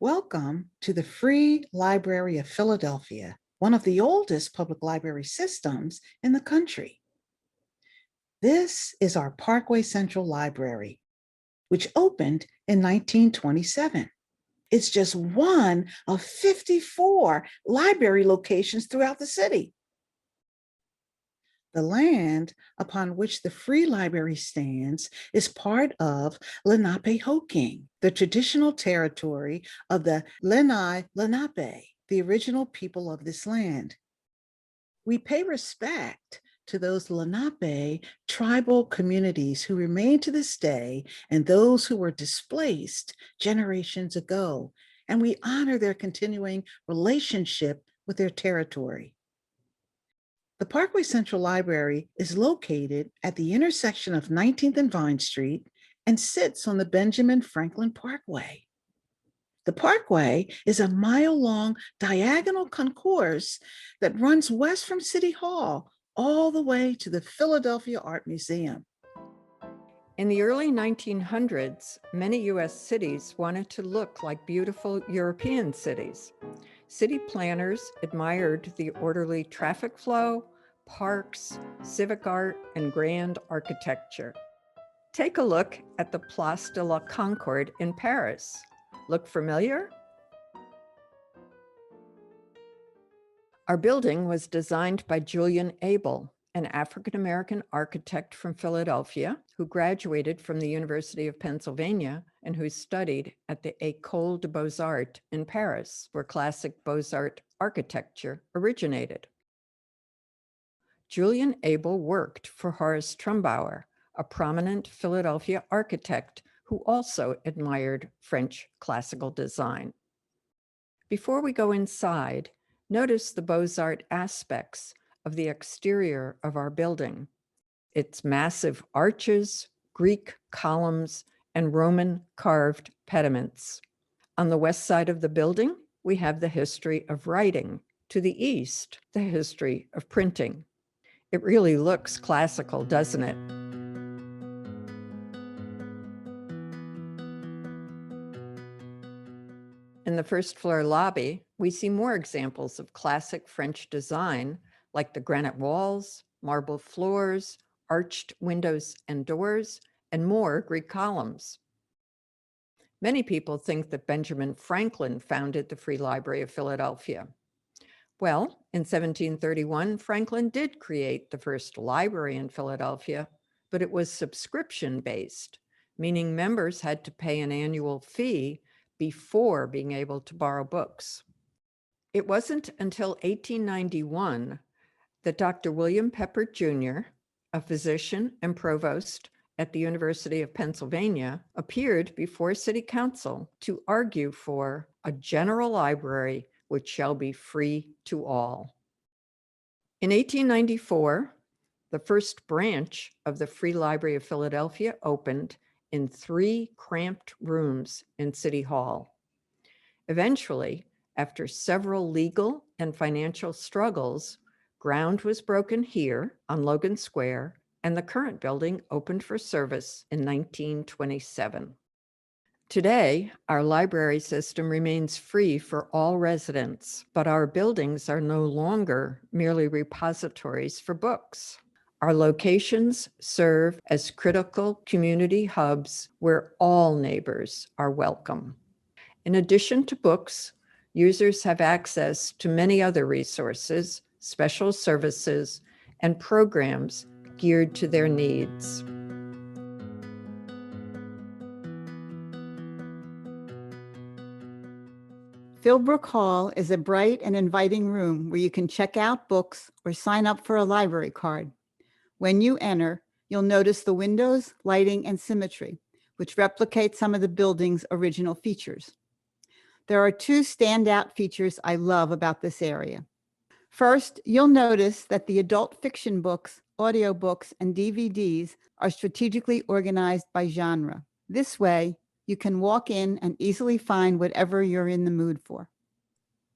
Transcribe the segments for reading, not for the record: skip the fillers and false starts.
Welcome to the Free Library of Philadelphia, one of the oldest public library systems in the country. This is our Parkway Central Library, which opened in 1927. It's just one of 54 library locations throughout the city. The land upon which the Free Library stands is part of Lenapehoking, the traditional territory of the Lenni Lenape, the original people of this land. We pay respect to those Lenape tribal communities who remain to this day and those who were displaced generations ago, and we honor their continuing relationship with their territory. The Parkway Central Library is located at the intersection of 19th and Vine Street and sits on the Benjamin Franklin Parkway. The Parkway is a mile-long diagonal concourse that runs west from City Hall all the way to the Philadelphia Art Museum. In the early 1900s, many U.S. cities wanted to look like beautiful European cities. City planners admired the orderly traffic flow, parks, civic art, and grand architecture. Take a look at the Place de la Concorde in Paris. Look familiar? Our building was designed by Julian Abel, an African-American architect from Philadelphia who graduated from the University of Pennsylvania and who studied at the École des Beaux-Arts in Paris, where classic Beaux-Arts architecture originated. Julian Abel worked for Horace Trumbauer, a prominent Philadelphia architect who also admired French classical design. Before we go inside, notice the Beaux-Arts aspects of the exterior of our building. Its massive arches, Greek columns, and Roman carved pediments. On the west side of the building, we have the history of writing. To the east, the history of printing. It really looks classical, doesn't it? In the first floor lobby, we see more examples of classic French design, like the granite walls, marble floors, arched windows and doors, and more Greek columns. Many people think that Benjamin Franklin founded the Free Library of Philadelphia. Well, in 1731, Franklin did create the first library in Philadelphia, but it was subscription-based, meaning members had to pay an annual fee before being able to borrow books. It wasn't until 1891 that Dr. William Pepper Jr., a physician and provost at the University of Pennsylvania, appeared before City Council to argue for a general library which shall be free to all. In 1894, the first branch of the Free Library of Philadelphia opened in 3 cramped rooms in City Hall. Eventually, after several legal and financial struggles, ground was broken here on Logan Square, and the current building opened for service in 1927. Today, our library system remains free for all residents, but our buildings are no longer merely repositories for books. Our locations serve as critical community hubs where all neighbors are welcome. In addition to books, users have access to many other resources, special services, and programs geared to their needs. Philbrook Hall is a bright and inviting room where you can check out books or sign up for a library card. When you enter, you'll notice the windows, lighting, and symmetry, which replicate some of the building's original features. There are 2 standout features I love about this area. First, you'll notice that the adult fiction books, audiobooks, and DVDs are strategically organized by genre. This way, you can walk in and easily find whatever you're in the mood for.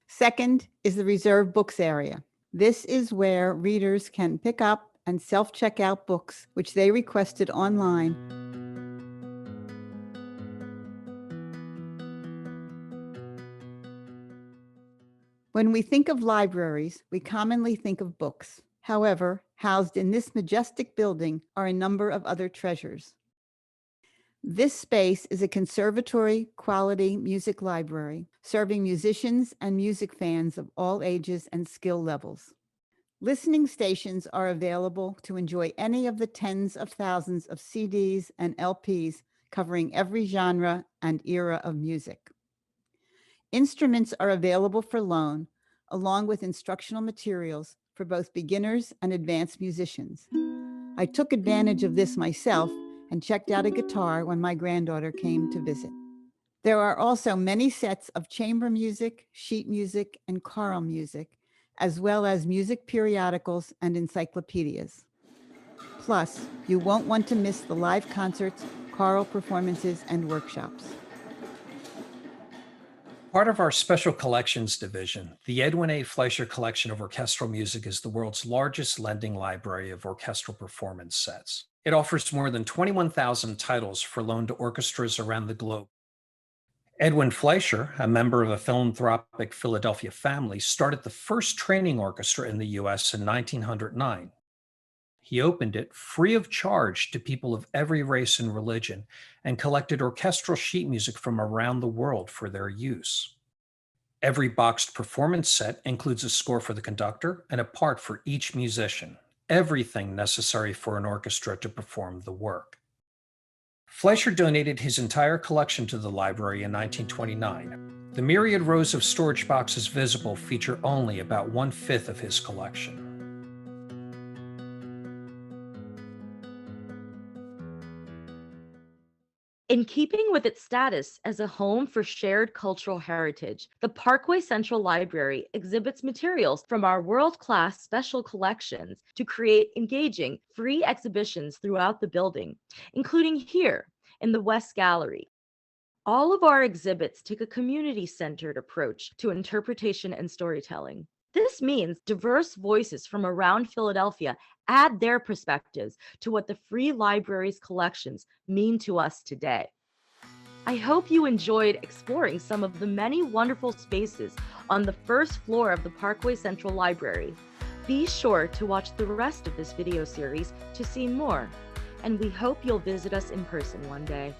Second is the reserved books area. This is where readers can pick up and self-check out books which they requested online. When we think of libraries, we commonly think of books. However, housed in this majestic building are a number of other treasures. This space is a conservatory quality music library, serving musicians and music fans of all ages and skill levels. Listening stations are available to enjoy any of the tens of thousands of CDs and LPs covering every genre and era of music. Instruments are available for loan, along with instructional materials for both beginners and advanced musicians. I took advantage of this myself and checked out a guitar when my granddaughter came to visit. There are also many sets of chamber music, sheet music, and choral music, as well as music periodicals and encyclopedias. Plus, you won't want to miss the live concerts, choral performances, and workshops. Part of our Special Collections division, the Edwin A. Fleisher Collection of Orchestral Music is the world's largest lending library of orchestral performance sets. It offers more than 21,000 titles for loan to orchestras around the globe. Edwin Fleisher, a member of a philanthropic Philadelphia family, started the first training orchestra in the U.S. in 1909. He opened it free of charge to people of every race and religion and collected orchestral sheet music from around the world for their use. Every boxed performance set includes a score for the conductor and a part for each musician, everything necessary for an orchestra to perform the work. Fleisher donated his entire collection to the library in 1929. The myriad rows of storage boxes visible feature only about 1/5 of his collection. In keeping with its status as a home for shared cultural heritage, the Parkway Central Library exhibits materials from our world-class special collections to create engaging, free exhibitions throughout the building, including here in the West Gallery. All of our exhibits take a community-centered approach to interpretation and storytelling. This means diverse voices from around Philadelphia add their perspectives to what the Free Library's collections mean to us today. I hope you enjoyed exploring some of the many wonderful spaces on the first floor of the Parkway Central Library. Be sure to watch the rest of this video series to see more, and we hope you'll visit us in person one day.